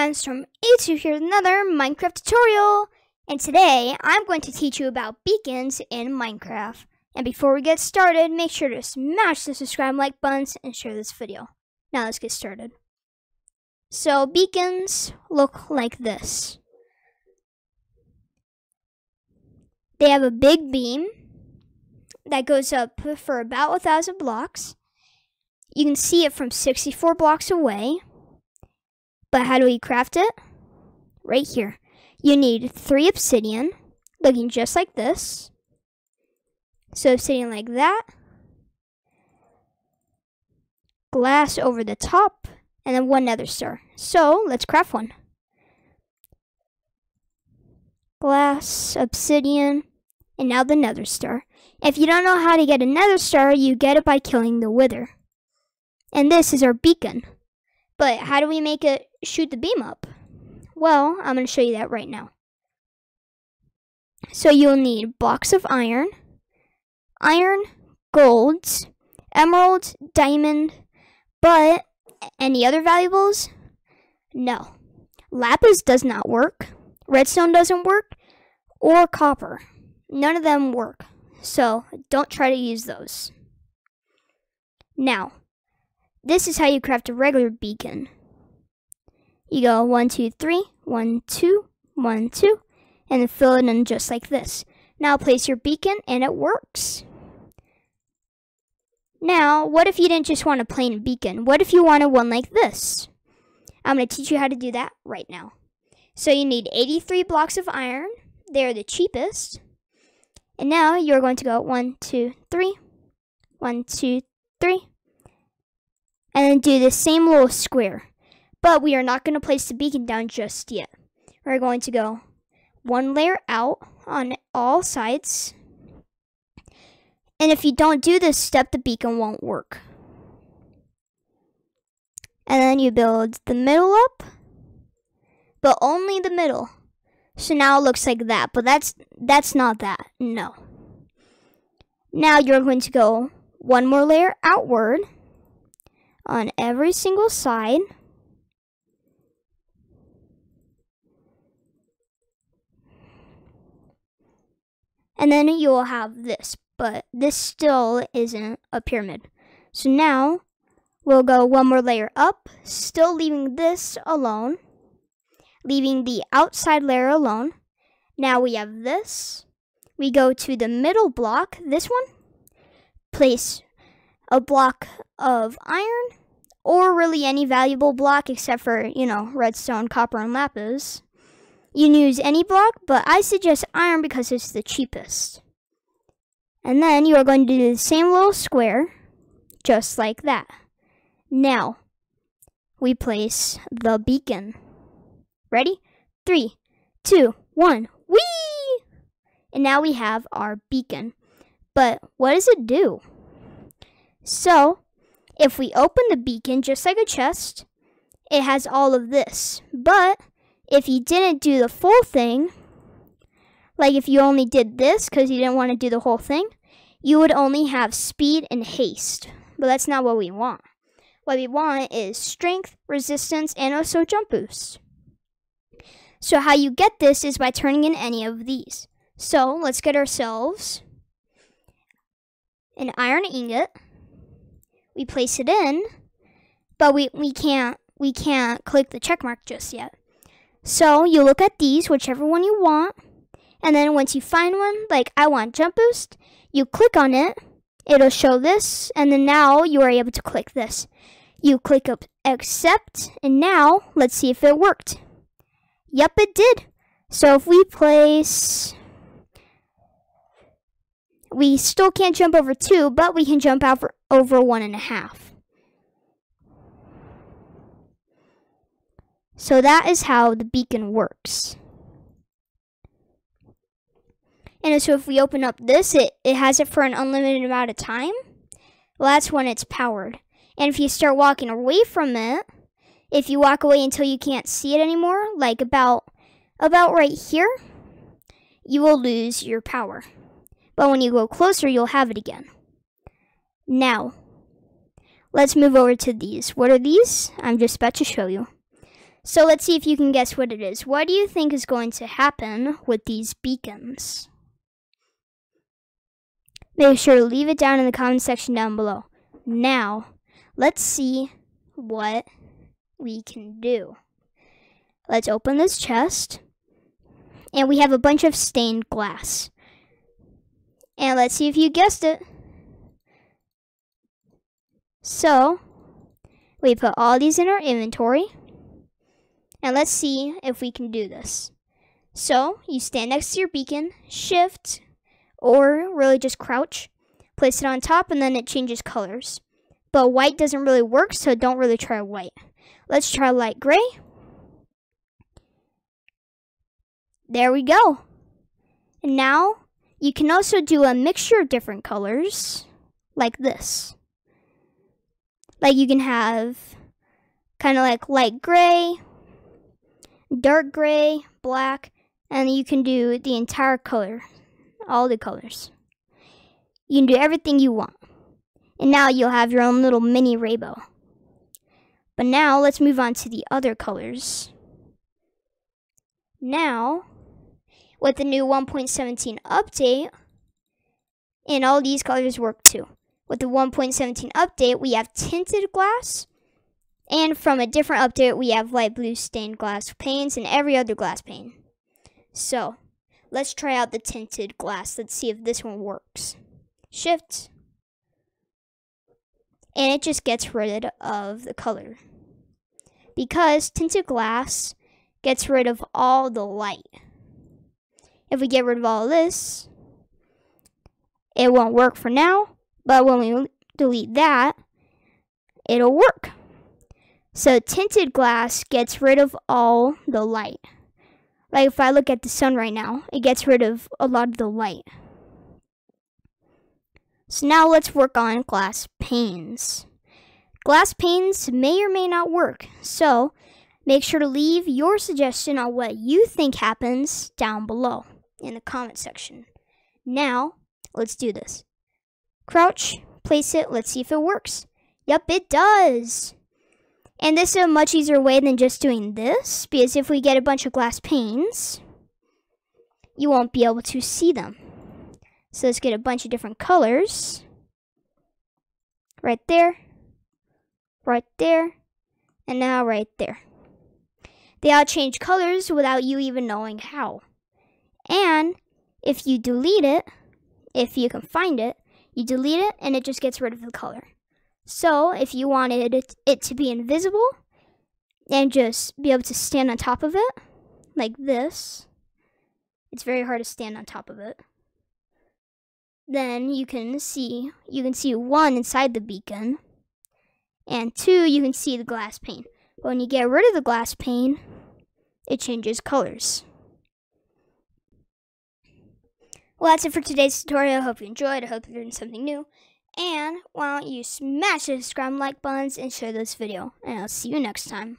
I'm Storm82 here with another Minecraft tutorial, and today I'm going to teach you about beacons in Minecraft. And before we get started, make sure to smash the subscribe and like buttons and share this video. Now let's get started. So beacons look like this. They have a big beam that goes up for about 1,000 blocks. You can see it from 64 blocks away. But how do we craft it? Right here. You need 3 obsidian, looking just like this. So obsidian like that. Glass over the top, and then 1 nether star. So let's craft one. Glass, obsidian, and now the nether star. If you don't know how to get a nether star, you get it by killing the wither. And this is our beacon. But how do we make it shoot the beam up? Well, I'm going to show you that right now. So you'll need blocks of iron, golds, emerald, diamond, but any other valuables? No. Lapis does not work, redstone doesn't work, or copper. None of them work, so don't try to use those. Now, this is how you craft a regular beacon. You go 1, 2, 3, 1, 2, 1, 2, and then fill it in just like this. Now place your beacon and it works. Now, what if you didn't just want a plain beacon? What if you wanted one like this? I'm going to teach you how to do that right now. So you need 83 blocks of iron. They're the cheapest. And now you're going to go 1, 2, 3, 1, 2, 3. And then do the same little square. But we are not going to place the beacon down just yet. We're going to go 1 layer out on all sides. And if you don't do this step, the beacon won't work. And then you build the middle up, but only the middle. So now it looks like that, but that's not that, no. Now you're going to go 1 more layer outward on every single side. And then you will have this, but this still isn't a pyramid. So now we'll go 1 more layer up, still leaving this alone, leaving the outside layer alone. Now we have this. We go to the middle block, this one, place a block of iron, or really any valuable block except for, redstone, copper, and lapis. You can use any block, but I suggest iron because it's the cheapest. And then you are going to do the same little square, just like that. Now, we place the beacon. Ready? 3, 2, 1, whee! And now we have our beacon. But what does it do? So, if we open the beacon just like a chest, it has all of this. But if you didn't do the full thing, like if you only did this because you didn't want to do the whole thing, you would only have speed and haste. But that's not what we want. What we want is strength, resistance, and also jump boost. So how you get this is by turning in any of these. So let's get ourselves an iron ingot. We place it in, but we can't click the check mark just yet. So you look at these, whichever one you want, and then once you find one, like I want jump boost, you click on it, it'll show this, and then now you are able to click this. You click up accept, and now let's see if it worked. Yep, it did. So if we place, we still can't jump over 2, but we can jump over 1.5. So that is how the beacon works. And so if we open up this, it has it for an unlimited amount of time. Well, that's when it's powered. And if you start walking away from it, if you walk away until you can't see it anymore, like about right here, you will lose your power. But when you go closer, you'll have it again. Now, let's move over to these. What are these? I'm just about to show you. So let's see if you can guess what it is. What do you think is going to happen with these beacons? Make sure to leave it down in the comment section down below. Now, let's see what we can do. Let's open this chest. And we have a bunch of stained glass. And let's see if you guessed it. So, we put all these in our inventory. And let's see if we can do this. So, you stand next to your beacon, shift, or really just crouch, place it on top, and then it changes colors. But white doesn't really work, so don't really try white. Let's try light gray. There we go. And now, you can also do a mixture of different colors, like this. Like you can have kind of like light gray, dark gray, black, and you can do the entire color, all the colors. You can do everything you want. And now you'll have your own little mini rainbow. But now let's move on to the other colors. Now, with the new 1.17 update, and all these colors work too. With the 1.17 update, we have tinted glass. And from a different update, we have light blue stained glass panes and every other glass pane. So, let's try out the tinted glass. Let's see if this one works. Shift. And it just gets rid of the color. Because tinted glass gets rid of all the light. If we get rid of all this, it won't work for now. But when we delete that, it'll work. So tinted glass gets rid of all the light. Like if I look at the sun right now, it gets rid of a lot of the light. So now let's work on glass panes. Glass panes may or may not work. So make sure to leave your suggestion on what you think happens down below in the comment section. Now, let's do this. Crouch, place it, let's see if it works. Yep, it does. And this is a much easier way than just doing this, because if we get a bunch of glass panes, you won't be able to see them. So let's get a bunch of different colors. Right there, and now right there. They all change colors without you even knowing how. And if you delete it, if you can find it, you delete it and it just gets rid of the color. So if you wanted it to be invisible and just be able to stand on top of it, like this, it's very hard to stand on top of it. Then you can see one inside the beacon, and two, you can see the glass pane. But when you get rid of the glass pane, it changes colors. Well, that's it for today's tutorial. I hope you enjoyed. I hope you learned something new. And why don't you smash the subscribe and like buttons and share this video. And I'll see you next time.